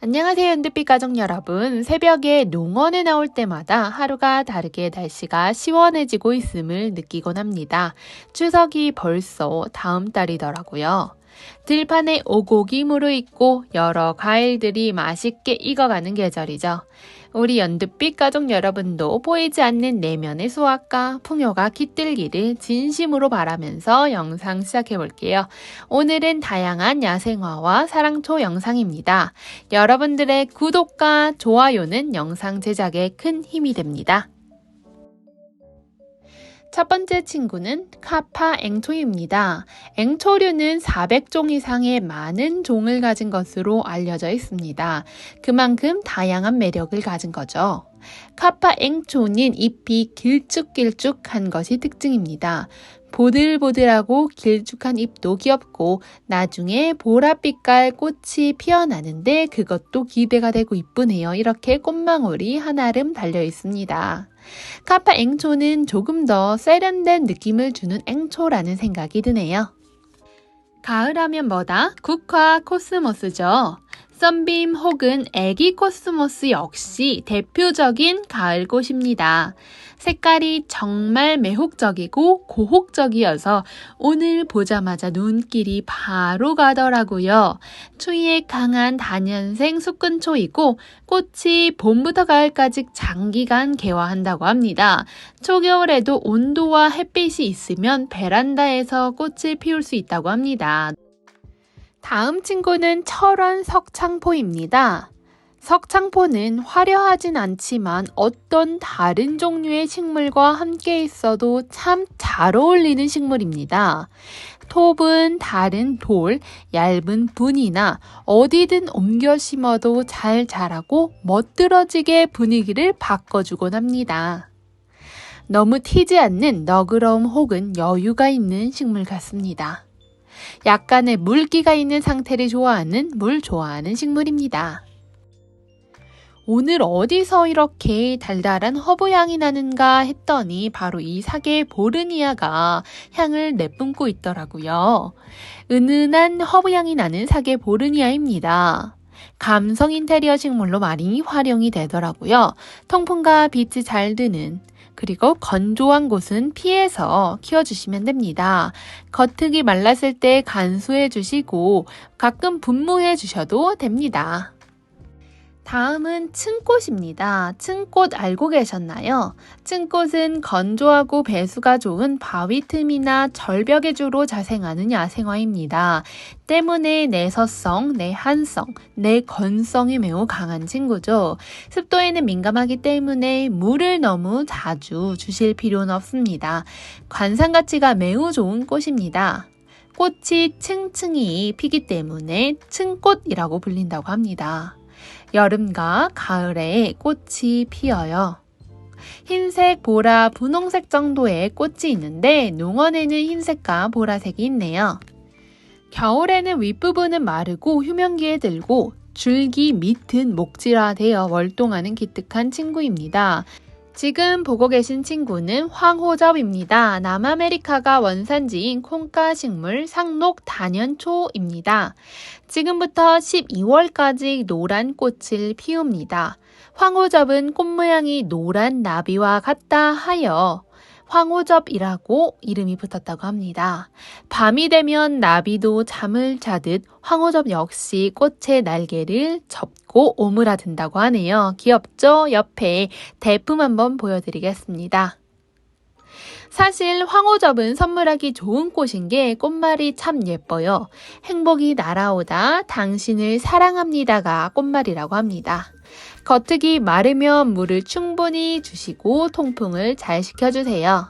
안녕하세요, 연두빛 가족 여러분. 새벽에 농원에 나올 때마다 하루가 다르게 날씨가 시원해지고 있음을 느끼곤 합니다. 추석이 벌써 다음 달이더라고요. 들판에 오곡이 무르익고 여러 과일들이 맛있게 익어가는 계절이죠. 우리 연두빛 가족 여러분도 보이지 않는 내면의 수확과 풍요가 깃들기를 진심으로 바라면서 영상 시작해 볼게요. 오늘은 다양한 야생화와 사랑초 영상입니다. 여러분들의 구독과 좋아요는 영상 제작에 큰 힘이 됩니다. 첫 번째 친구는 카파 앵초입니다. 앵초류는 400종 이상의 많은 종을 가진 것으로 알려져 있습니다. 그만큼 다양한 매력을 가진 거죠. 카파 앵초는 잎이 길쭉길쭉한 것이 특징입니다. 보들보들하고 길쭉한 잎도 귀엽고 나중에 보랏빛깔 꽃이 피어나는데 그것도 기대가 되고 이쁘네요. 이렇게 꽃망울이 한아름 달려 있습니다. 카파 앵초는 조금 더 세련된 느낌을 주는 앵초라는 생각이 드네요. 가을하면 뭐다? 국화 코스모스죠. 썬빔 혹은 애기 코스모스 역시 대표적인 가을꽃입니다. 색깔이 정말 매혹적이고 고혹적이어서 오늘 보자마자 눈길이 바로 가더라고요. 추위에 강한 다년생 숙근초이고 꽃이 봄부터 가을까지 장기간 개화한다고 합니다. 초겨울에도 온도와 햇빛이 있으면 베란다에서 꽃을 피울 수 있다고 합니다. 다음 친구는 철원 석창포입니다. 석창포는 화려하진 않지만 어떤 다른 종류의 식물과 함께 있어도 참 잘 어울리는 식물입니다. 톱은 다른 돌, 얇은 분이나 어디든 옮겨 심어도 잘 자라고 멋들어지게 분위기를 바꿔주곤 합니다. 너무 튀지 않는 너그러움 혹은 여유가 있는 식물 같습니다. 약간의 물기가 있는 상태를 좋아하는 물 좋아하는 식물입니다. 오늘 어디서 이렇게 달달한 허브 향이 나는가 했더니 바로 이 사계 보르니아가 향을 내뿜고 있더라고요. 은은한 허브 향이 나는 사계 보르니아입니다. 감성 인테리어 식물로 많이 활용이 되더라고요. 통풍과 빛이 잘 드는 그리고 건조한 곳은 피해서 키워주시면 됩니다. 겉흙이 말랐을 때 간수해 주시고 가끔 분무해 주셔도 됩니다. 다음은 층꽃입니다. 층꽃 알고 계셨나요? 층꽃은 건조하고 배수가 좋은 바위 틈이나 절벽에 주로 자생하는 야생화입니다. 때문에 내서성, 내한성, 내건성이 매우 강한 친구죠. 습도에는 민감하기 때문에 물을 너무 자주 주실 필요는 없습니다. 관상 가치가 매우 좋은 꽃입니다. 꽃이 층층이 피기 때문에 층꽃이라고 불린다고 합니다. 여름과 가을에 꽃이 피어요. 흰색, 보라, 분홍색 정도의 꽃이 있는데 농원에는 흰색과 보라색이 있네요. 겨울에는 윗부분은 마르고 휴면기에 들고 줄기 밑은 목질화되어 월동하는 기특한 친구입니다. 지금 보고 계신 친구는 황호접입니다. 남아메리카가 원산지인 콩가 식물 상록 단연초입니다. 지금부터 12월까지 노란 꽃을 피웁니다. 황호접은 꽃 모양이 노란 나비와 같다 하여 황호접이라고 이름이 붙었다고 합니다. 밤이 되면 나비도 잠을 자듯 황호접 역시 꽃의 날개를 접고 오므라든다고 하네요. 귀엽죠? 옆에 대품 한번 보여드리겠습니다. 사실 황호접은 선물하기 좋은 꽃인 게 꽃말이 참 예뻐요. 행복이 날아오다 당신을 사랑합니다가 꽃말이라고 합니다. 겉흙이 마르면 물을 충분히 주시고 통풍을 잘 시켜주세요.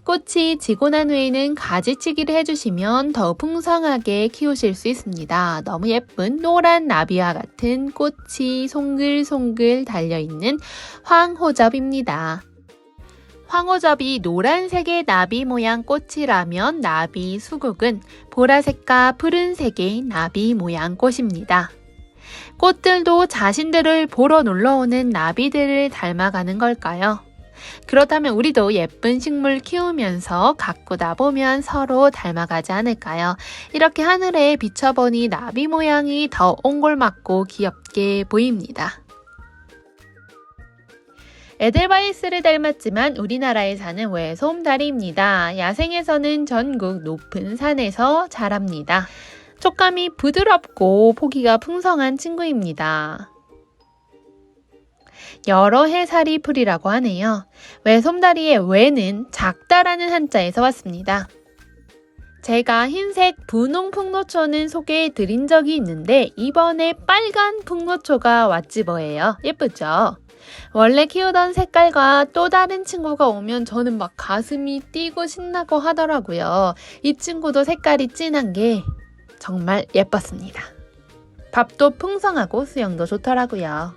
꽃이 지고 난 후에는 가지치기를 해주시면 더 풍성하게 키우실 수 있습니다. 너무 예쁜 노란 나비와 같은 꽃이 송글송글 달려있는 황호접입니다. 황호접이 노란색의 나비 모양 꽃이라면 나비 수국은 보라색과 푸른색의 나비 모양 꽃입니다. 꽃들도 자신들을 보러 놀러오는 나비들을 닮아가는 걸까요? 그렇다면 우리도 예쁜 식물 키우면서 가꾸다 보면 서로 닮아가지 않을까요? 이렇게 하늘에 비춰보니 나비 모양이 더 옹골맞고 귀엽게 보입니다. 에델바이스를 닮았지만 우리나라에 사는 외솜다리입니다. 야생에서는 전국 높은 산에서 자랍니다. 촉감이 부드럽고 포기가 풍성한 친구입니다. 여러 해살이 풀이라고 하네요. 외솜다리의 외는 작다라는 한자에서 왔습니다. 제가 흰색 분홍 풍노초는 소개해 드린 적이 있는데 이번에 빨간 풍노초가 왔지 뭐예요. 예쁘죠? 원래 키우던 색깔과 또 다른 친구가 오면 저는 막 가슴이 뛰고 신나고 하더라고요. 이 친구도 색깔이 진한 게 정말 예뻤습니다. 밥도 풍성하고 수영도 좋더라고요.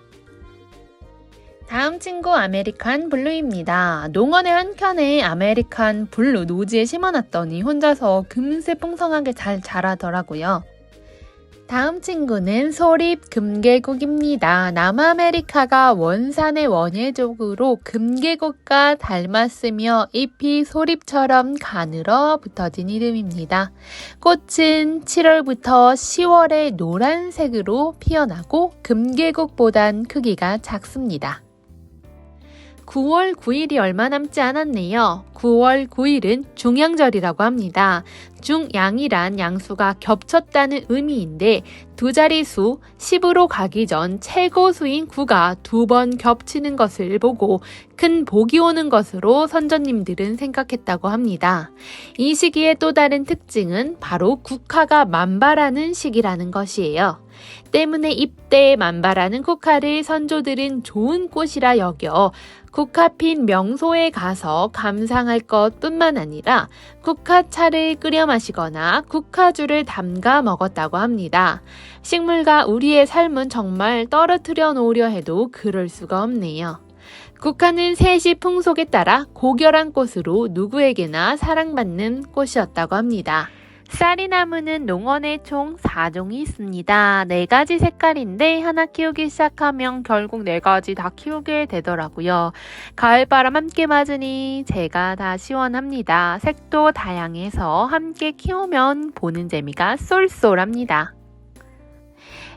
다음 친구 아메리칸 블루입니다. 농원의 한켠에 아메리칸 블루 노지에 심어놨더니 혼자서 금세 풍성하게 잘 자라더라고요. 다음 친구는 소립 금계국입니다. 남아메리카가 원산의 원예족으로 금계국과 닮았으며 잎이 소립처럼 가늘어 붙어진 이름입니다. 꽃은 7월부터 10월에 노란색으로 피어나고 금계국보단 크기가 작습니다. 9월 9일이 얼마 남지 않았네요. 9월 9일은 중양절이라고 합니다. 중양이란 양수가 겹쳤다는 의미인데 두 자릿수 10으로 가기 전 최고 수인 9가 2번 겹치는 것을 보고 큰 복이 오는 것으로 선조님들은 생각했다고 합니다. 이 시기의 또 다른 특징은 바로 국화가 만발하는 시기라는 것이에요. 때문에 입대에 만발하는 국화를 선조들은 좋은 꽃이라 여겨 국화 핀 명소에 가서 감상할 것뿐만 아니라 국화차를 끓여 마시거나 국화주를 담가 먹었다고 합니다. 식물과 우리의 삶은 정말 떨어뜨려 놓으려 해도 그럴 수가 없네요. 국화는 세시 풍속에 따라 고결한 꽃으로 누구에게나 사랑받는 꽃이었다고 합니다. 쌀이나무는 농원에 총 4종이 있습니다. 4가지 색깔인데 하나 키우기 시작하면 결국 4가지 다 키우게 되더라고요. 가을바람 함께 맞으니 제가 다 시원합니다. 색도 다양해서 함께 키우면 보는 재미가 쏠쏠합니다.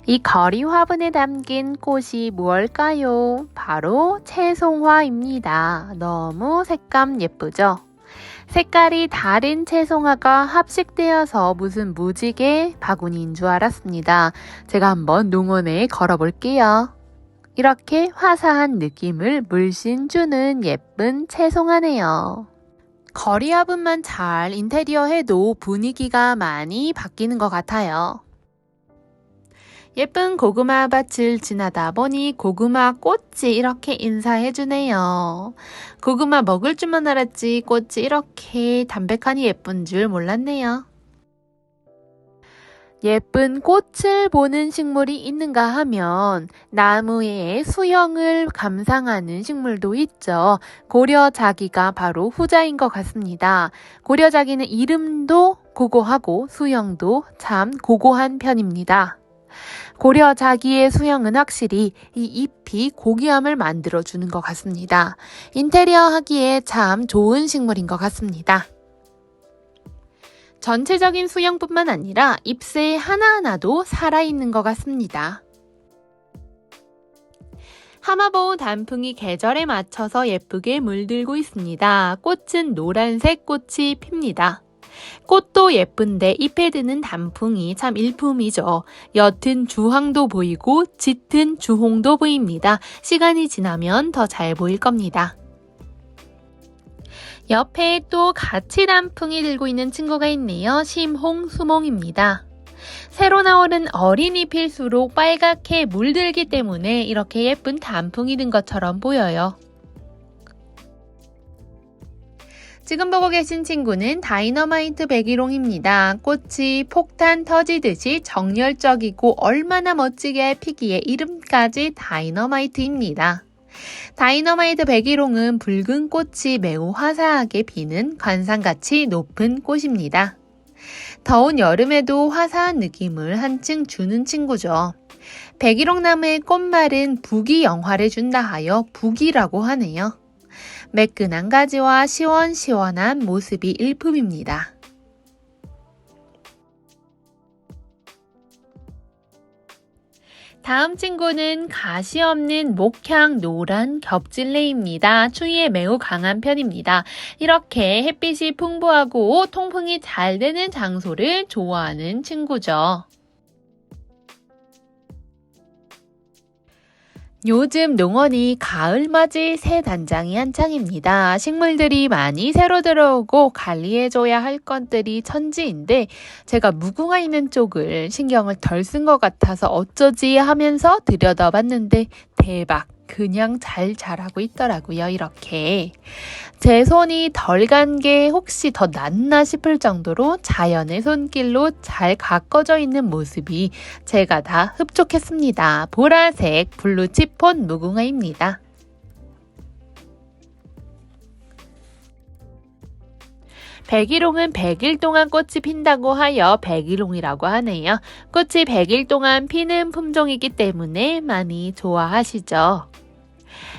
이 거리 화분에 담긴 꽃이 무엇일까요? 바로 채송화입니다. 너무 색감 예쁘죠? 색깔이 다른 채송화가 합식되어서 무슨 무지개 바구니인 줄 알았습니다. 제가 한번 농원에 걸어볼게요. 이렇게 화사한 느낌을 물씬 주는 예쁜 채송화네요. 거리 화분만 잘 인테리어 해도 분위기가 많이 바뀌는 것 같아요. 예쁜 고구마 밭을 지나다 보니 고구마 꽃이 이렇게 인사해주네요. 고구마 먹을 줄만 알았지 꽃이 이렇게 담백하니 예쁜 줄 몰랐네요. 예쁜 꽃을 보는 식물이 있는가 하면 나무의 수영을 감상하는 식물도 있죠. 고려자기가 바로 후자인 것 같습니다. 고려자기는 이름도 고고하고 수영도 참 고고한 편입니다. 고려자기의 수영은 확실히 이 잎이 고귀함을 만들어주는 것 같습니다. 인테리어 하기에 참 좋은 식물인 것 같습니다. 전체적인 수영뿐만 아니라 잎새 하나하나도 살아있는 것 같습니다. 하마보우 단풍이 계절에 맞춰서 예쁘게 물들고 있습니다. 꽃은 노란색 꽃이 핍니다. 꽃도 예쁜데 잎에 드는 단풍이 참 일품이죠. 옅은 주황도 보이고 짙은 주홍도 보입니다. 시간이 지나면 더 잘 보일 겁니다. 옆에 또 같이 단풍이 들고 있는 친구가 있네요. 심홍수몽입니다. 새로 나오는 어린 잎일수록 빨갛게 물들기 때문에 이렇게 예쁜 단풍이 든 것처럼 보여요. 지금 보고 계신 친구는 다이너마이트 백일홍입니다. 꽃이 폭탄 터지듯이 정열적이고 얼마나 멋지게 피기에 이름까지 다이너마이트입니다. 다이너마이트 백일홍은 붉은 꽃이 매우 화사하게 피는 관상가치 높은 꽃입니다. 더운 여름에도 화사한 느낌을 한층 주는 친구죠. 백일홍나무의 꽃말은 부귀영화를 준다 하여 부귀라고 하네요. 매끈한 가지와 시원시원한 모습이 일품입니다. 다음 친구는 가시 없는 목향 노란 겹질레입니다. 추위에 매우 강한 편입니다. 이렇게 햇빛이 풍부하고 통풍이 잘 되는 장소를 좋아하는 친구죠. 요즘 농원이 가을맞이 새 단장이 한창입니다. 식물들이 많이 새로 들어오고 관리해줘야 할 것들이 천지인데 제가 무궁화 있는 쪽을 신경을 덜 쓴 것 같아서 어쩌지 하면서 들여다봤는데 대박! 그냥 잘 자라고 있더라고요. 이렇게 제 손이 덜 간 게 혹시 더 낫나 싶을 정도로 자연의 손길로 잘 가꿔져 있는 모습이 제가 다 흡족했습니다. 보라색 블루치폰 무궁화입니다. 백일홍은 100일 동안 꽃이 핀다고 하여 백일홍이라고 하네요. 꽃이 100일 동안 피는 품종이기 때문에 많이 좋아하시죠.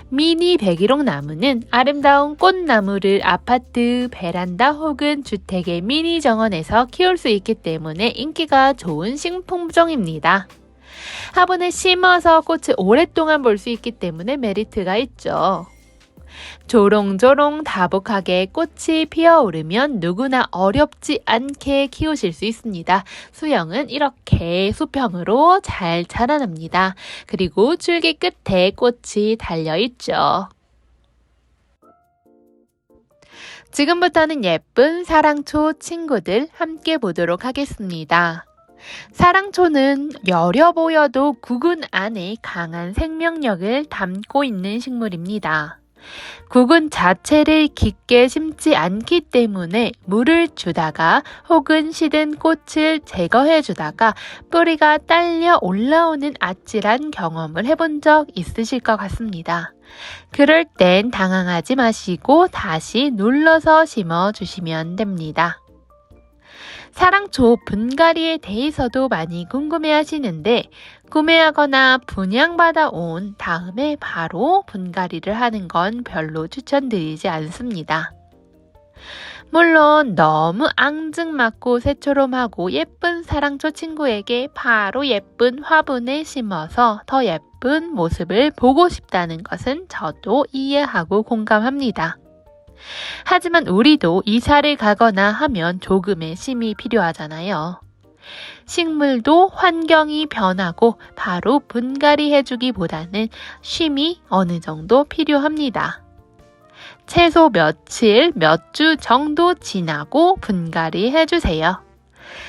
미니 백일홍 나무는 아름다운 꽃나무를 아파트, 베란다 혹은 주택의 미니 정원에서 키울 수 있기 때문에 인기가 좋은 식품종입니다. 화분에 심어서 꽃을 오랫동안 볼 수 있기 때문에 메리트가 있죠. 조롱조롱 다복하게 꽃이 피어오르면 누구나 어렵지 않게 키우실 수 있습니다. 수영은 이렇게 수평으로 잘 자라납니다. 그리고 줄기 끝에 꽃이 달려있죠. 지금부터는 예쁜 사랑초 친구들 함께 보도록 하겠습니다. 사랑초는 여려 보여도 구근 안에 강한 생명력을 담고 있는 식물입니다. 구근 자체를 깊게 심지 않기 때문에 물을 주다가 혹은 시든 꽃을 제거해 주다가 뿌리가 딸려 올라오는 아찔한 경험을 해본 적 있으실 것 같습니다. 그럴 땐 당황하지 마시고 다시 눌러서 심어 주시면 됩니다. 사랑초 분갈이에 대해서도 많이 궁금해 하시는데 구매하거나 분양받아 온 다음에 바로 분갈이를 하는 건 별로 추천드리지 않습니다. 물론 너무 앙증맞고 새초롬하고 예쁜 사랑초 친구에게 바로 예쁜 화분에 심어서 더 예쁜 모습을 보고 싶다는 것은 저도 이해하고 공감합니다. 하지만 우리도 이사를 가거나 하면 조금의 쉼이 필요하잖아요. 식물도 환경이 변하고 바로 분갈이 해주기보다는 쉼이 어느 정도 필요합니다. 최소 며칠, 몇 주 정도 지나고 분갈이 해주세요.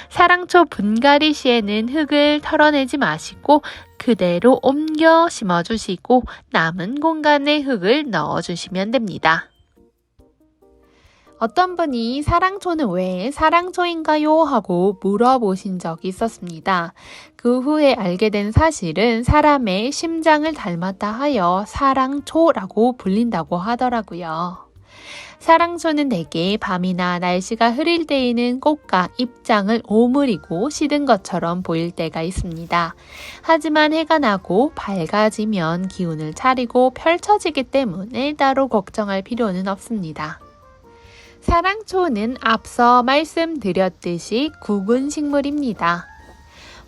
사랑초 분갈이 시에는 흙을 털어내지 마시고 그대로 옮겨 심어주시고 남은 공간에 흙을 넣어주시면 됩니다. 어떤 분이 사랑초는 왜 사랑초인가요? 하고 물어보신 적이 있었습니다. 그 후에 알게 된 사실은 사람의 심장을 닮았다 하여 사랑초라고 불린다고 하더라고요. 사랑초는 대개 밤이나 날씨가 흐릴 때에는 꽃과 잎장을 오므리고 시든 것처럼 보일 때가 있습니다. 하지만 해가 나고 밝아지면 기운을 차리고 펼쳐지기 때문에 따로 걱정할 필요는 없습니다. 사랑초는 앞서 말씀드렸듯이 구근 식물입니다.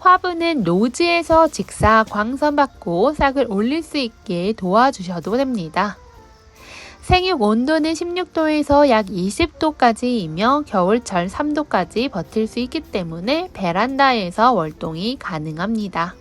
화분은 노지에서 직사 광선받고 싹을 올릴 수 있게 도와주셔도 됩니다. 생육 온도는 16도에서 약 20도까지이며 겨울철 3도까지 버틸 수 있기 때문에 베란다에서 월동이 가능합니다.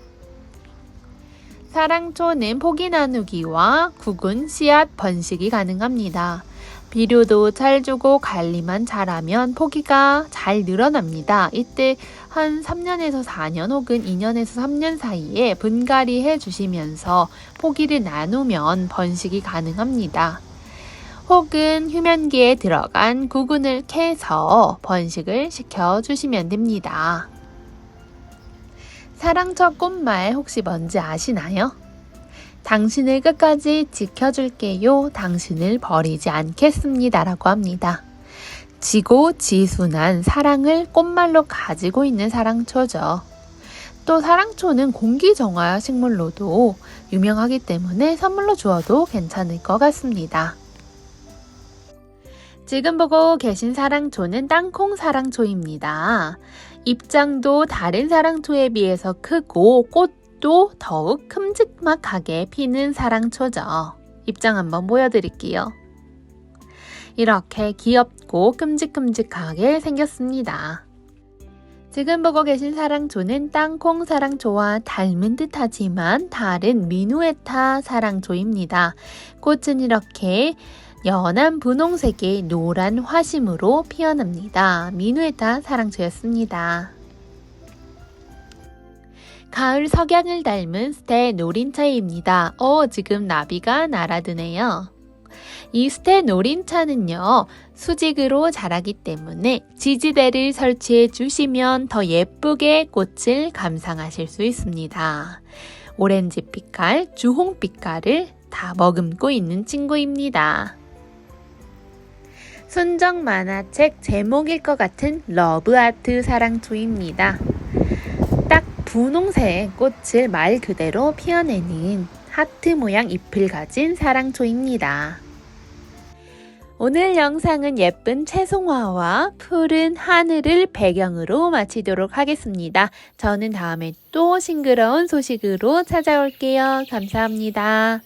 사랑초는 포기 나누기와 구근 씨앗 번식이 가능합니다. 비료도 잘 주고 관리만 잘하면 포기가 잘 늘어납니다. 이때 한 3년에서 4년 혹은 2년에서 3년 사이에 분갈이 해주시면서 포기를 나누면 번식이 가능합니다. 혹은 휴면기에 들어간 구근을 캐서 번식을 시켜주시면 됩니다. 사랑초 꽃말 혹시 뭔지 아시나요? 당신을 끝까지 지켜줄게요. 당신을 버리지 않겠습니다. 라고 합니다. 지고지순한 사랑을 꽃말로 가지고 있는 사랑초죠. 또 사랑초는 공기정화 식물로도 유명하기 때문에 선물로 주어도 괜찮을 것 같습니다. 지금 보고 계신 사랑초는 땅콩 사랑초입니다. 입장도 다른 사랑초에 비해서 크고 꽃도 더욱 큼직막하게 피는 사랑초죠. 입장 한번 보여드릴게요. 이렇게 귀엽고 큼직큼직하게 생겼습니다. 지금 보고 계신 사랑초는 땅콩 사랑초와 닮은 듯하지만 다른 미누에타 사랑초입니다. 꽃은 이렇게 연한 분홍색의 노란 화심으로 피어납니다. 미누에타 사랑초였습니다. 가을 석양을 닮은 스테 노린차입니다. 지금 나비가 날아드네요. 이 스테 노린차는요, 수직으로 자라기 때문에 지지대를 설치해 주시면 더 예쁘게 꽃을 감상하실 수 있습니다. 오렌지 빛깔, 주홍 빛깔을 다 머금고 있는 친구입니다. 순정 만화책 제목일 것 같은 러브아트 사랑초입니다. 딱 분홍색 꽃을 말 그대로 피어내는 하트 모양 잎을 가진 사랑초입니다. 오늘 영상은 예쁜 채송화와 푸른 하늘을 배경으로 마치도록 하겠습니다. 저는 다음에 또 싱그러운 소식으로 찾아올게요. 감사합니다.